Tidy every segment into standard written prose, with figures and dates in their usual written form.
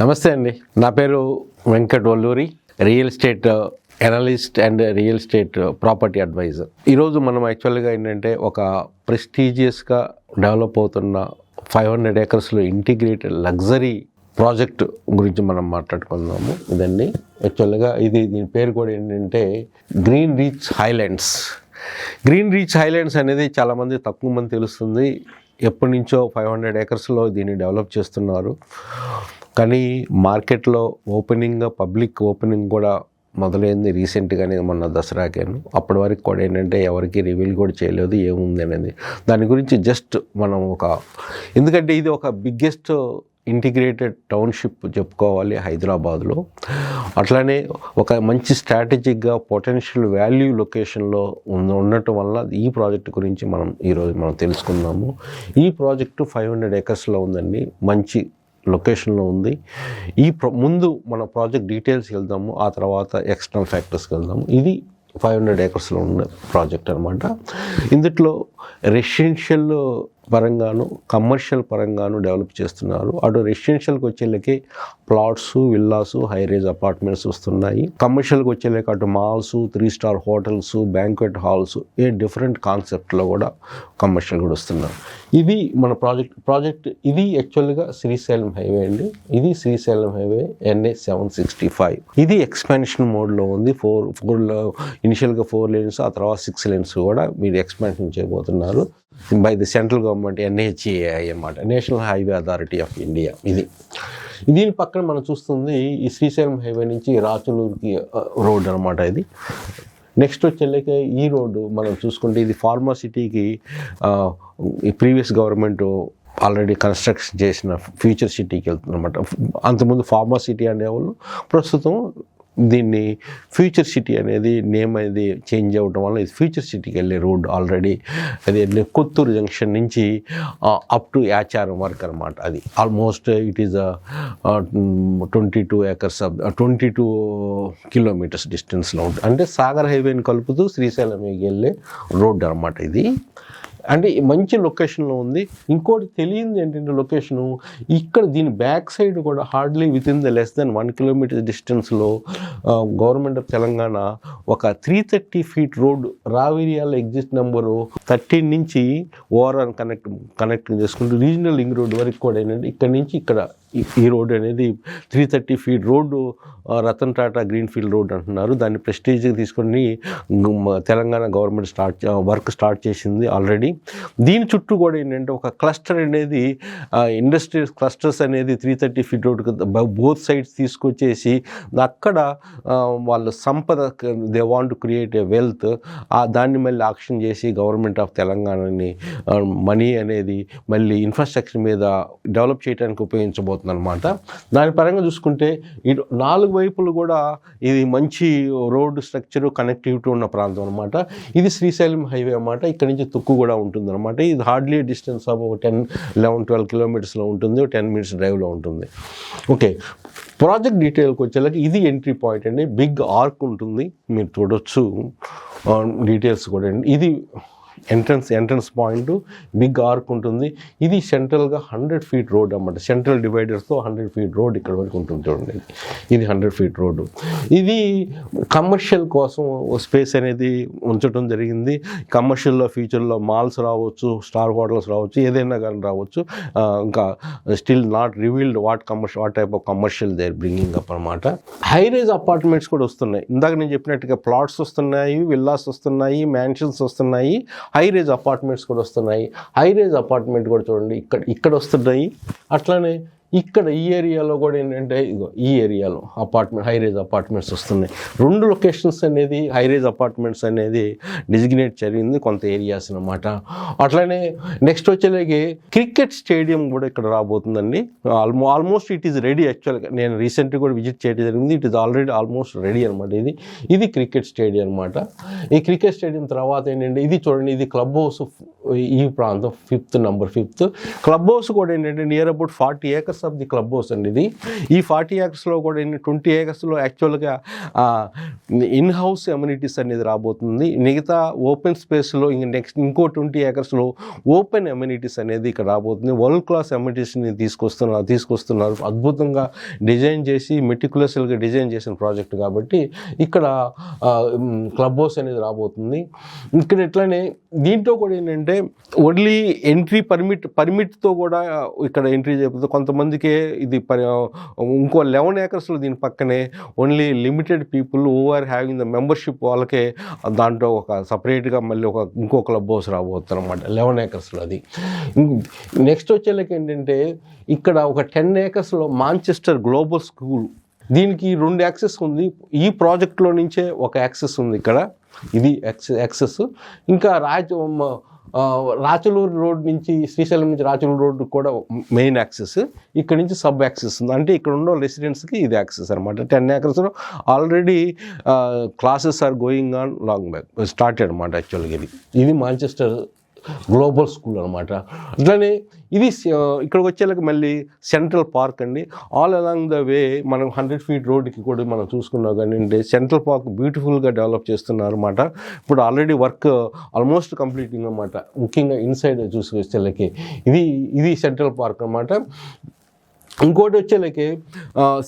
నమస్తే అండి. నా పేరు Venkat Valluri, real estate analyst and real estate property advisor. ఈరోజు మనం యాక్చువల్గా ఏంటంటే ఒక ప్రెస్టీజియస్గా డెవలప్ అవుతున్న 500 acresలో ఇంటిగ్రేటెడ్ లగ్జరీ ప్రాజెక్ట్ గురించి మనం మాట్లాడుకుందాము. ఇదండి యాక్చువల్గా దీని పేరు కూడా ఏంటంటే green reach highlands. Green reach highlands అనేది చాలామంది తక్కువ మంది తెలుస్తుంది. ఎప్పటి నుంచో 500 acresలో దీన్ని డెవలప్ చేస్తున్నారు. కానీ మార్కెట్లో పబ్లిక్ ఓపెనింగ్ కూడా మొదలైంది రీసెంట్గానే, మొన్న దసరాకేను. అప్పటి వరకు కూడా ఏంటంటే ఎవరికి రివీల్ కూడా చేయలేదు ఏముంది అనేది. దాని గురించి జస్ట్ మనం ఎందుకంటే ఇది ఒక బిగ్గెస్ట్ ఇంటిగ్రేటెడ్ టౌన్షిప్ చెప్పుకోవాలి హైదరాబాద్లో. అట్లానే ఒక మంచి స్ట్రాటజిక్గా పొటెన్షియల్ వాల్యూ లొకేషన్లో ఉండటం వల్ల ఈ ప్రాజెక్ట్ గురించి ఈరోజు మనం తెలుసుకుందాము. ఈ ప్రాజెక్టు 500 acresలో ఉందండి, మంచి లొకేషన్లో ఉంది. ముందు మన ప్రాజెక్ట్ డీటెయిల్స్కి వెళ్దాము, ఆ తర్వాత ఎక్స్టర్నల్ ఫ్యాక్టర్స్కి వెళ్దాము. ఇది 500 acresలో ఉన్న ప్రాజెక్ట్ అనమాట. ఇందులో రెసిడెన్షియల్ పరంగాను కమర్షియల్ పరంగాను డెవలప్ చేస్తున్నారు. అటు రెసిడెన్షియల్కి వచ్చేళ్ళకి plots, villas, high rise apartments వస్తున్నాయి. కమర్షియల్కి వచ్చేళ్ళకి అటు malls, 3 star hotels, banquet halls, different కాన్సెప్ట్లో కూడా కమర్షియల్ కూడా వస్తున్నారు. ఇది మన ప్రాజెక్ట్ ఇది యాక్చువల్గా శ్రీశైలం హైవే అండి. ఇది శ్రీశైలం హైవే NH 765. ఇది ఎక్స్పాన్షన్ మోడ్లో ఉంది. ఇనిషియల్గా 4 lanes, ఆ తర్వాత 6 lanes కూడా మీరు ఎక్స్పాన్షన్ చేయబోతున్నారు by the central government, NHAI అన్నమాట, national highway authority of India. దీని పక్కన మనం చూస్తుంది ఈ శ్రీశైలం హైవే నుంచి రాచలూరుకి రోడ్ అనమాట. ఇది నెక్స్ట్ వచ్చేళ్ళకి ఈ రోడ్డు మనం చూసుకుంటే ఇది ఫార్మా సిటీకి ఈ ప్రీవియస్ గవర్నమెంట్ ఆల్రెడీ కన్స్ట్రక్షన్ చేసిన ఫ్యూచర్ సిటీకి వెళ్తుందన్నమాట. అంతకుముందు ఫార్మా సిటీ అనేవాళ్ళు, ప్రస్తుతం దీన్ని ఫ్యూచర్ సిటీ అనేది నేమ్ అనేది చేంజ్ అవ్వడం వల్ల ఇది ఫ్యూచర్ సిటీకి వెళ్ళే రోడ్. ఆల్రెడీ అది కొత్తూరు జంక్షన్ నుంచి అప్ టు యాచారం వరకు అనమాట. అది almost it is 22 acres 22 kilometers డిస్టెన్స్లో ఉంటుంది. అంటే సాగర్ హైవేని కలుపుతూ శ్రీశైలం వెళ్ళే రోడ్ అనమాట ఇది. అంటే మంచి లొకేషన్లో ఉంది. ఇంకోటి తెలియంది ఏంటంటే లొకేషను ఇక్కడ దీని బ్యాక్ సైడ్ కూడా hardly with in the less than 1 kilometer డిస్టెన్స్లో గవర్నమెంట్ ఆఫ్ తెలంగాణ ఒక 330 feet road Raviryala exit number 13 నుంచి ఓవరాల్ కనెక్టింగ్ చేసుకుంటూ రీజనల్ లింక్ రోడ్ వరకు కూడా ఏంటంటే ఇక్కడ నుంచి ఇక్కడ ఈ రోడ్ అనేది 330 feet road Ratan Tata greenfield road అంటున్నారు. దాన్ని ప్రెస్టీజ్గా తీసుకొని తెలంగాణ గవర్నమెంట్ వర్క్ స్టార్ట్ చేసింది ఆల్రెడీ. దీని చుట్టూ కూడా ఏంటంటే ఒక క్లస్టర్ అనేది ఇండస్ట్రియల్ క్లస్టర్స్ అనేది 330 feet రోడ్ బోత్ సైడ్స్ తీసుకొచ్చేసి అక్కడ వాళ్ళ సంపద they want to create a wealth, దాన్ని మళ్ళీ ఆక్షన్ చేసి గవర్నమెంట్ ఆఫ్ తెలంగాణని మనీ అనేది మళ్ళీ ఇన్ఫ్రాస్ట్రక్చర్ మీద డెవలప్ చేయడానికి ఉపయోగించబోతుంది అనమాట. దాని పరంగా చూసుకుంటే ఇటు 4 వైపులు కూడా ఇది మంచి రోడ్ స్ట్రక్చర్ కనెక్టివిటీ ఉన్న ప్రాంతం అనమాట. ఇది శ్రీశైలం హైవే అన్నమాట. ఇక్కడ నుంచి తుక్కు కూడా ఉంటుంది అనమాట. ఇది హార్డ్లీ డిస్టెన్స్ ఆఫ్ 10-11-12 kilometers ఉంటుంది, 10 minutes డ్రైవ్లో ఉంటుంది. ఓకే, ప్రాజెక్ట్ డీటెయిల్కి వచ్చేలాగా ఇది ఎంట్రీ పాయింట్ అండి. బిగ్ ఆర్క్ ఉంటుంది, మీరు చూడొచ్చు డీటెయిల్స్ కూడా అండి. ఇది ఎంట్రన్స్ పాయింట్, బిగ్ ఆర్క్ ఉంటుంది. ఇది సెంట్రల్గా 100 feet రోడ్ అన్నమాట. సెంట్రల్ డివైడర్స్తో 100 feet రోడ్ ఇక్కడ వరకు ఉంటుంది చూడండి. ఇది 100 feet రోడ్డు. ఇది కమర్షియల్ కోసం స్పేస్ అనేది ఉంచడం జరిగింది. కమర్షియల్లో ఫ్యూచర్లో మాల్స్ రావచ్చు, స్టార్ హోటల్స్ రావచ్చు, ఏదైనా కానీ రావచ్చు. ఇంకా still not revealed what type of commercial they are bringing up అనమాట. హై రేజ్ అపార్ట్మెంట్స్ కూడా వస్తున్నాయి. ఇందాక నేను చెప్పినట్టుగా ప్లాట్స్ వస్తున్నాయి, విల్లాస్ వస్తున్నాయి, మ్యాన్షన్స్ వస్తున్నాయి, హై రేజ్ అపార్ట్మెంట్స్ కూడా వస్తున్నాయి. హై రేజ్ అపార్ట్మెంట్ కూడా చూడండి ఇక్కడ వస్తున్నాయి. అట్లానే ఇక్కడ ఈ ఏరియాలో కూడా ఏంటంటే ఈ ఏరియాలో హై రేజ్ అపార్ట్మెంట్స్ వస్తున్నాయి. 2 లొకేషన్స్ అనేది హై రేజ్ అపార్ట్మెంట్స్ అనేది డిజిగ్నేట్ జరిగింది కొంత ఏరియాస్ అనమాట. అట్లానే నెక్స్ట్ వచ్చేలాగే క్రికెట్ స్టేడియం కూడా ఇక్కడ రాబోతుందండి. Almost it is ready. యాక్చువల్గా నేను రీసెంట్గా కూడా విజిట్ చేయడం జరిగింది. It is already almost ready అనమాట. ఇది క్రికెట్ స్టేడియం అనమాట. ఈ క్రికెట్ స్టేడియం తర్వాత ఏంటంటే ఇది చూడండి, ఇది క్లబ్ హౌస్. ఈ ప్రాంతం 5th క్లబ్ హౌస్ కూడా ఏంటంటే near about 40 acres of the club house అండి ఇది. ఈ 40 acresలో కూడా 20 acresలో యాక్చువల్గా ఇన్ హౌస్ అమ్యూనిటీస్ అనేది రాబోతుంది. మిగతా ఓపెన్ స్పేస్లో ఇంకో 20 acresలో ఓపెన్ అమ్యూనిటీస్ అనేది ఇక్కడ రాబోతుంది. వరల్డ్ క్లాస్ అమ్యూనిటీస్ని తీసుకొస్తున్నారు. అద్భుతంగా డిజైన్ చేసి మెటిక్యులస్గా డిజైన్ చేసిన ప్రాజెక్ట్ కాబట్టి ఇక్కడ క్లబ్ హౌస్ అనేది రాబోతుంది. ఇక్కడ ఎట్లనే దీంట్లో కూడా ఏంటంటే ఓన్లీ ఎంట్రీ పర్మిట్తో కూడా ఇక్కడ ఎంట్రీ చేయబోతుంది. కొంతమందికే ఇది ఇంకో 11 acresలో దీని పక్కనే only limited people who are having the membership వాళ్ళకే దాంట్లో ఒక సపరేట్గా మళ్ళీ ఇంకో క్లబ్ హౌస్ రాబోతుంది అనమాట 11 acresలో అది. నెక్స్ట్ వచ్చేళ్ళకి ఏంటంటే ఇక్కడ ఒక 10 acresలో మాంచెస్టర్ గ్లోబల్ స్కూల్, దీనికి 2 యాక్సెస్ ఉంది. ఈ ప్రాజెక్ట్లో నుంచే ఒక యాక్సెస్ ఉంది ఇక్కడ, ఇది యాక్సెస్. ఇంకా రాచలూరు రోడ్ నుంచి శ్రీశైలం నుంచి రాచలూరు రోడ్డు కూడా మెయిన్ యాక్సెస్, ఇక్కడ నుంచి సబ్ యాక్సెస్ ఉంది. అంటే ఇక్కడ ఉన్న రెసిడెంట్స్కి ఇది యాక్సెస్ అనమాట. 10 acresలో already classes are going on long back started అనమాట. యాక్చువల్గా ఇది మాంచెస్టర్ గ్లోబల్ స్కూల్ అనమాట. అట్లానే ఇది ఇక్కడికి వచ్చేలాగా మళ్ళీ సెంట్రల్ పార్క్ అండి. ఆల్ అలాంగ్ ద వే మనం 100 feet రోడ్డుకి కూడా మనం చూసుకున్నాం కానీ సెంట్రల్ పార్క్ బ్యూటిఫుల్గా డెవలప్ చేస్తున్నారు అనమాట. ఇప్పుడు ఆల్రెడీ వర్క్ ఆల్మోస్ట్ కంప్లీటింగ్ అనమాట. ముఖ్యంగా ఇన్సైడ్ చూసుకొచ్చేళ్ళకి ఇది సెంట్రల్ పార్క్ అనమాట. ఇంకోటి వచ్చేళ్ళకి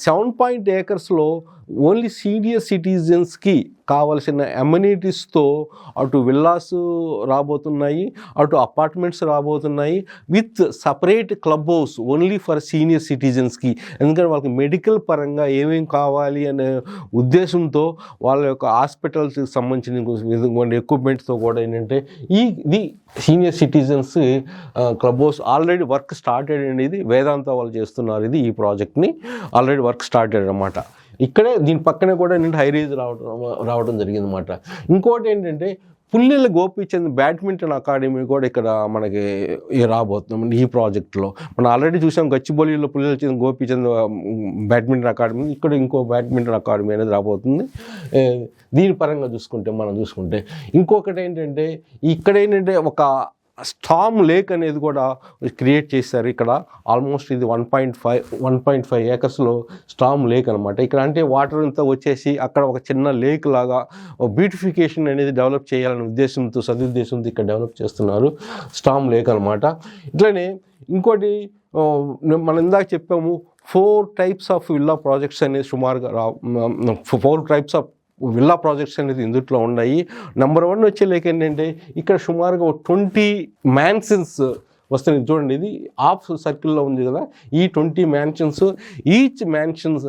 7 acresలో ఓన్లీ సీనియర్ సిటిజన్స్కి కావాల్సిన అమ్యూనిటీస్తో అటు విల్లాస్ రాబోతున్నాయి, అటు అపార్ట్మెంట్స్ రాబోతున్నాయి with separate club house only for senior సిటిజన్స్కి. ఎందుకంటే వాళ్ళకి మెడికల్ పరంగా ఏమేమి కావాలి అనే ఉద్దేశంతో వాళ్ళ యొక్క హాస్పిటల్స్కి సంబంధించిన ఎక్విప్మెంట్స్తో కూడా ఏంటంటే ఇది senior citizens club house already work started అండి. ఇది వేదాంత వాళ్ళు చేస్తున్నారు. ఈ ప్రాజెక్ట్ని ఆల్రెడీ వర్క్ స్టార్టెడ్ అనమాట. ఇక్కడే దీని పక్కనే కూడా ఏంటంటే హైరేజ్ రావడం జరిగిందన్నమాట. ఇంకోటి ఏంటంటే పుల్లెల గోపీచంద్ బ్యాడ్మింటన్ అకాడమీ కూడా ఇక్కడ మనకి రాబోతున్నాం ఈ ప్రాజెక్టులో. మనం ఆల్రెడీ చూసాం గచ్చిబౌలిలో పుల్లెల గోపీచంద్ బ్యాడ్మింటన్ అకాడమీ, ఇక్కడ ఇంకో బ్యాడ్మింటన్ అకాడమీ అనేది రాబోతుంది. దీని పరంగా చూసుకుంటే ఇంకొకటి ఏంటంటే ఇక్కడ ఏంటంటే ఒక స్టామ్ లేక్ అనేది కూడా క్రియేట్ చేశారు ఇక్కడ. ఆల్మోస్ట్ ఇది 1.5 acresలో స్టామ్ లేక్ అనమాట. ఇక్కడ అంటే వాటర్ అంతా వచ్చేసి అక్కడ ఒక చిన్న లేక్ లాగా బ్యూటిఫికేషన్ అనేది డెవలప్ చేయాలనే సదుద్దేశంతో ఇక్కడ డెవలప్ చేస్తున్నారు స్టామ్ లేక్ అనమాట. ఇట్లనే ఇంకోటి మనం ఇందాక చెప్పాము 4 types ఆఫ్ విల్లా ప్రాజెక్ట్స్ అనేది సుమారుగా 4 types ఆఫ్ విల్లా ప్రాజెక్ట్స్ అనేది ఇందులో ఉన్నాయి. నెంబర్ 1 వచ్చేలేక ఏంటంటే ఇక్కడ సుమారుగా 20 మ్యాన్షన్స్ వస్తున్నాయి. చూడండి, ఇది హాఫ్ సర్కిల్లో ఉంది కదా, ఈ 20 mansions, each mansions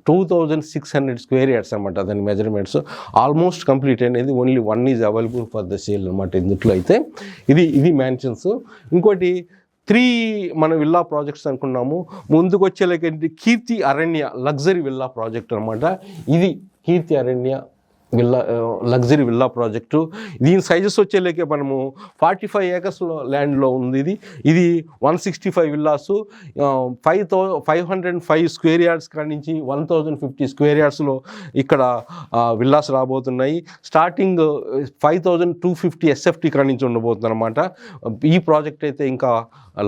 2600 square yards అనమాట. దాని మెజర్మెంట్స్ ఆల్మోస్ట్ కంప్లీట్ అనేది. Only 1 is available for the sale అనమాట ఇందులో అయితే. ఇది మ్యాన్షన్స్. ఇంకోటి 3 మన విల్లా ప్రాజెక్ట్స్ అనుకున్నాము. ముందుకు వచ్చేలాగంటే కీర్తి అరణ్య లగ్జరీ విల్లా ప్రాజెక్ట్ అనమాట. ఇది కీర్తి అరణ్య లగ్జరీ విల్లా ప్రాజెక్టు. దీని సైజెస్ వచ్చేలేకే మనము 45 acres ల్యాండ్లో ఉంది. ఇది 165 విల్లాసు, 505 square yards కాడి నుంచి 1050 square yardsలో ఇక్కడ విల్లాస్ రాబోతున్నాయి. స్టార్టింగ్ 5250 SFT కాడి నుంచి ఉండబోతుంది అనమాట. ఈ ప్రాజెక్ట్ అయితే ఇంకా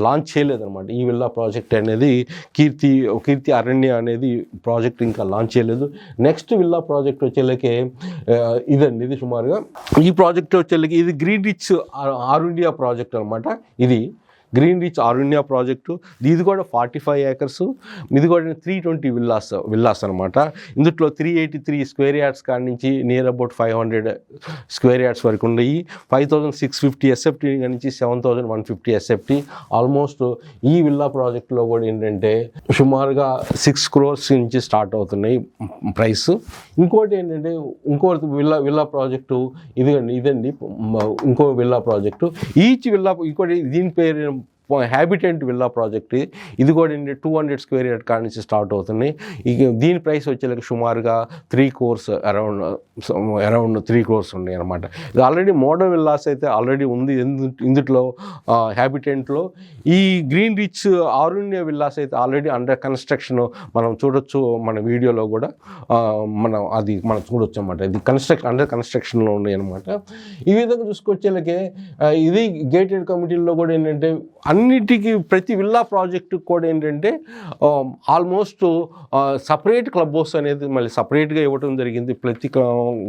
లాంచ్ చేయలేదన్నమాట. ఈ విల్లా ప్రాజెక్ట్ అనేది కీర్తి అరణ్య అనేది ప్రాజెక్ట్ ఇంకా లాంచ్ చేయలేదు. నెక్స్ట్ విల్లా ప్రాజెక్ట్ వచ్చేళ్ళకి ఇదండి. ఇది సుమారుగా ఈ ప్రాజెక్ట్ వచ్చేళ్ళకి ఇది గ్రీన్ రిచ్ ఆరుండియా ప్రాజెక్ట్ అనమాట. ఇది గ్రీన్ రిచ్ ఆరుణ్య ప్రాజెక్టు. ఇది కూడా 45 acres. ఇది కూడా 320 విల్లాస్ అనమాట. ఇందులో 383 square yards కాడి నుంచి నియర్ అబౌట్ 500 square yards వరకు ఉన్నాయి. 5650 SFT నుంచి 7150 SFT. ఆల్మోస్ట్ ఈ విల్లా ప్రాజెక్టులో కూడా ఏంటంటే సుమారుగా 6 crores నుంచి స్టార్ట్ అవుతున్నాయి ప్రైస్. ఇంకోటి ఏంటంటే విల్లా ప్రాజెక్టు ఇదండి ఇంకో విల్లా ప్రాజెక్టు. ఈచ్ విల్లా ఇంకోటి దీని పేరు హ్యాబిటెంట్ విల్లా ప్రాజెక్ట్. ఇది కూడా 200 square yards కాడి నుంచి స్టార్ట్ అవుతున్నాయి. దీని ప్రైస్ వచ్చేలాగా సుమారుగా 3 crores అరౌండ్ 3 crores ఉన్నాయి అనమాట. ఇది ఆల్రెడీ మోడల్ విల్లాస్ అయితే ఆల్రెడీ ఉంది ఇందులో హ్యాబిటెంట్లో. ఈ గ్రీన్ రిచ్ ఆరుణ్య విల్లాస్ అయితే ఆల్రెడీ అండర్ కన్స్ట్రక్షన్ మనం చూడొచ్చు మన వీడియోలో కూడా మనం చూడొచ్చు అనమాట. ఇది అండర్ కన్స్ట్రక్షన్లో ఉన్నాయి అనమాట. ఈ విధంగా చూసుకొచ్చేలాగే ఇది గేటెడ్ కమిటీల్లో కూడా ఏంటంటే అన్ని అన్నిటికీ ప్రతి విల్లా ప్రాజెక్టు కూడా ఏంటంటే ఆల్మోస్ట్ సపరేట్ క్లబ్ హౌస్ అనేది మళ్ళీ సపరేట్గా ఇవ్వడం జరిగింది ప్రతి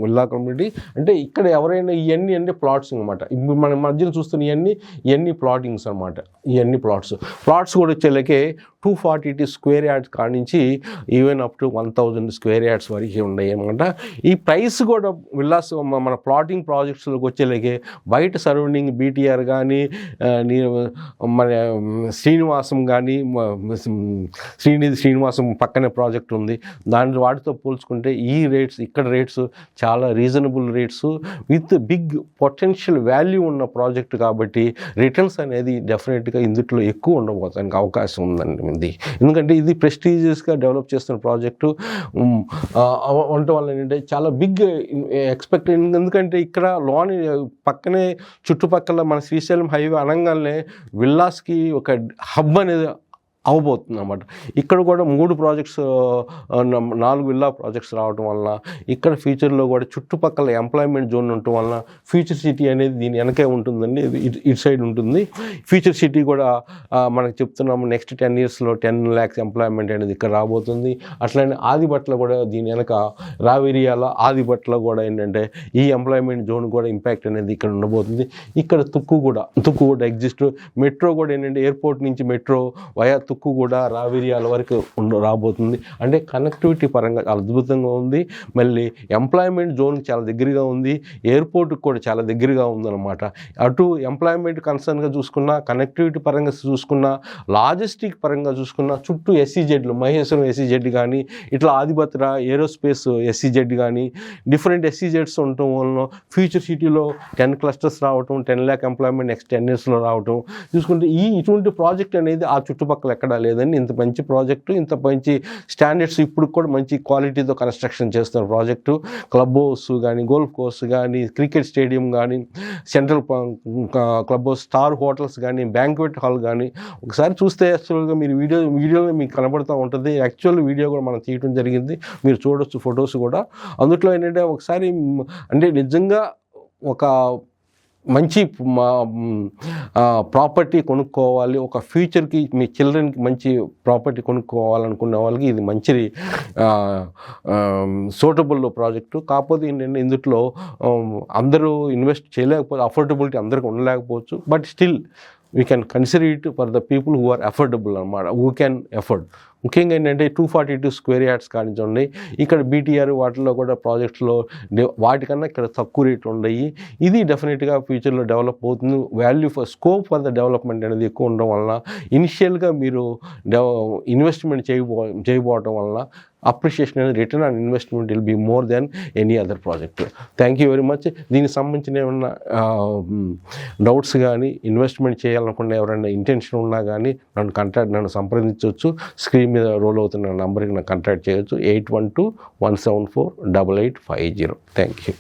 విల్లా కమ్యూనిటీ. అంటే ఇక్కడ ఎవరైనా ఇవన్నీ అంటే ప్లాట్స్ అనమాట. ఇప్పుడు మన మధ్యలో చూస్తున్న ఇవన్నీ ప్లాటింగ్స్ అనమాట. ఇవన్నీ ప్లాట్స్ కూడా వచ్చేలాకే 240 స్క్వేర్ యార్డ్స్ కానించి even up to 1000 square yards వరకు ఉన్నాయి అనమాట. ఈ ప్రైస్ కూడా విల్లాస్ మన ప్లాటింగ్ ప్రాజెక్ట్స్లోకి వచ్చేలాగే బయట సరౌండింగ్ బీటీఆర్ కానీ మన శ్రీనివాసం కానీ శ్రీనివాసం పక్కనే ప్రాజెక్ట్ ఉంది. వాటితో పోల్చుకుంటే ఈ రేట్స్ ఇక్కడ రేట్స్ చాలా reasonable rates with big potential value ఉన్న ప్రాజెక్ట్ కాబట్టి రిటర్న్స్ అనేది డెఫినెట్గా ఇందులో ఎక్కువ ఉండబోతానికి అవకాశం ఉందండి. ఎందుకంటే ఇది ప్రెస్టీజియస్గా డెవలప్ చేస్తున్న ప్రాజెక్టు ఉండటం వల్ల ఏంటంటే చాలా బిగ్ ఎక్స్పెక్ట్. ఎందుకంటే ఇక్కడ లోన్ పక్కనే చుట్టుపక్కల మన శ్రీశైలం హైవే అనగానే విల్లాస్కి ఒక హబ్ అనేది అవబోతుంది అన్నమాట. ఇక్కడ కూడా 3 ప్రాజెక్ట్స్ 4 విల్లా ప్రాజెక్ట్స్ రావడం వల్ల ఇక్కడ ఫ్యూచర్లో కూడా చుట్టుపక్కల ఎంప్లాయ్మెంట్ జోన్ ఉండటం వల్ల ఫ్యూచర్ సిటీ అనేది దీని వెనకే ఉంటుందండి. ఇటు సైడ్ ఉంటుంది. ఫ్యూచర్ సిటీ కూడా మనకు చెప్తున్నాము నెక్స్ట్ 10 yearsలో 10 lakhs ఎంప్లాయ్మెంట్ అనేది ఇక్కడ రాబోతుంది. అట్లనే ఆదిబట్ల కూడా దీని వెనక రావేరియాల ఆదిబట్ల కూడా ఏంటంటే ఈ ఎంప్లాయ్మెంట్ జోన్ కూడా ఇంపాక్ట్ అనేది ఇక్కడ ఉండబోతుంది. ఇక్కడ తుక్కు కూడా ఎగ్జిస్ట్. మెట్రో కూడా ఏంటంటే ఎయిర్పోర్ట్ నుంచి మెట్రో వయా తుక్కు కూడా రావేరియాల వరకు రాబోతుంది. అంటే కనెక్టివిటీ పరంగా చాలా అద్భుతంగా ఉంది. మళ్ళీ ఎంప్లాయ్మెంట్ జోన్కి చాలా దగ్గరగా ఉంది. ఎయిర్పోర్ట్కి కూడా చాలా దగ్గరగా ఉందన్నమాట. అటు ఎంప్లాయ్మెంట్ కన్సర్న్గా చూసుకున్నా, కనెక్టివిటీ పరంగా చూసుకున్నా, లాజిస్టిక్ పరంగా చూసుకున్నా, చుట్టూ ఎస్సీజెడ్లు మహేశ్వరం ఎస్సీజెడ్ కానీ ఇట్లా ఆదిభద్ర ఏరోస్పేస్ ఎస్సీజెడ్ కానీ డిఫరెంట్ ఎస్సీజెడ్స్ ఉండటం వలన ఫ్యూచర్ సిటీలో 10 clusters రావటం, 10 lakh ఎంప్లాయ్మెంట్ నెక్స్ట్ 10 yearsలో రావటం చూసుకుంటే ఇటువంటి ప్రాజెక్ట్ అనేది ఆ చుట్టుపక్కల ఎక్కడా లేదండి. ఇంత మంచి ప్రాజెక్టు, ఇంత మంచి స్టాండర్డ్స్, ఇప్పుడు కూడా మంచి క్వాలిటీతో కన్స్ట్రక్షన్ చేస్తున్న ప్రాజెక్టు. క్లబ్ హౌస్ కానీ, గోల్ఫ్ కోర్స్ కానీ, క్రికెట్ స్టేడియం కానీ, central club house, star hotels కానీ, బ్యాంక్వెట్ హాల్ కానీ ఒకసారి చూస్తే యాక్చువల్గా మీరు వీడియోలో మీకు కనబడుతూ ఉంటుంది. యాక్చువల్ వీడియో కూడా మనం తీయడం జరిగింది, మీరు చూడొచ్చు ఫొటోస్ కూడా. అందులో ఏంటంటే ఒకసారి అంటే నిజంగా ఒక మంచి ప్రాపర్టీ కొనుక్కోవాలి, ఒక ఫ్యూచర్కి మీ చిల్డ్రన్కి మంచి ప్రాపర్టీ కొనుక్కోవాలనుకునే వాళ్ళకి ఇది మంచి సూటబుల్ ప్రాజెక్టు. కాకపోతే ఏంటంటే ఇందులో అందరూ ఇన్వెస్ట్ చేయలేకపోతే, అఫోర్డబిలిటీ అందరికీ ఉండలేకపోవచ్చు. But still we can consider it for the people who are affordable అనమాట, హూ క్యాన్ అఫోర్డ్. ముఖ్యంగా ఏంటంటే 242 స్క్వేర్ యార్డ్స్ కానించండి, ఇక్కడ బీటీఆర్ వాటిలో కూడా ప్రాజెక్ట్స్లో వాటికన్నా ఇక్కడ తక్కువ రేట్లు ఉన్నాయి. ఇది డెఫినెట్గా ఫ్యూచర్లో డెవలప్ అవుతుంది. Value for scope for the development అనేది ఎక్కువ ఉండడం వలన ఇనిషియల్గా మీరు ఇన్వెస్ట్మెంట్ చేయబోవటం వలన అప్రిషియేషన్ అనేది return on investment will be more than any other project. Thank you very much. దీనికి సంబంధించిన ఏమన్నా డౌట్స్ కానీ, ఇన్వెస్ట్మెంట్ చేయాలనుకున్న ఎవరైనా ఇంటెన్షన్ ఉన్నా కానీ నన్ను సంప్రదించవచ్చు. స్క్రీన్ మీద రోల్ అవుతున్న నంబర్కి నాకు కాంటాక్ట్ చేయొచ్చు. 8121748850. Thank you.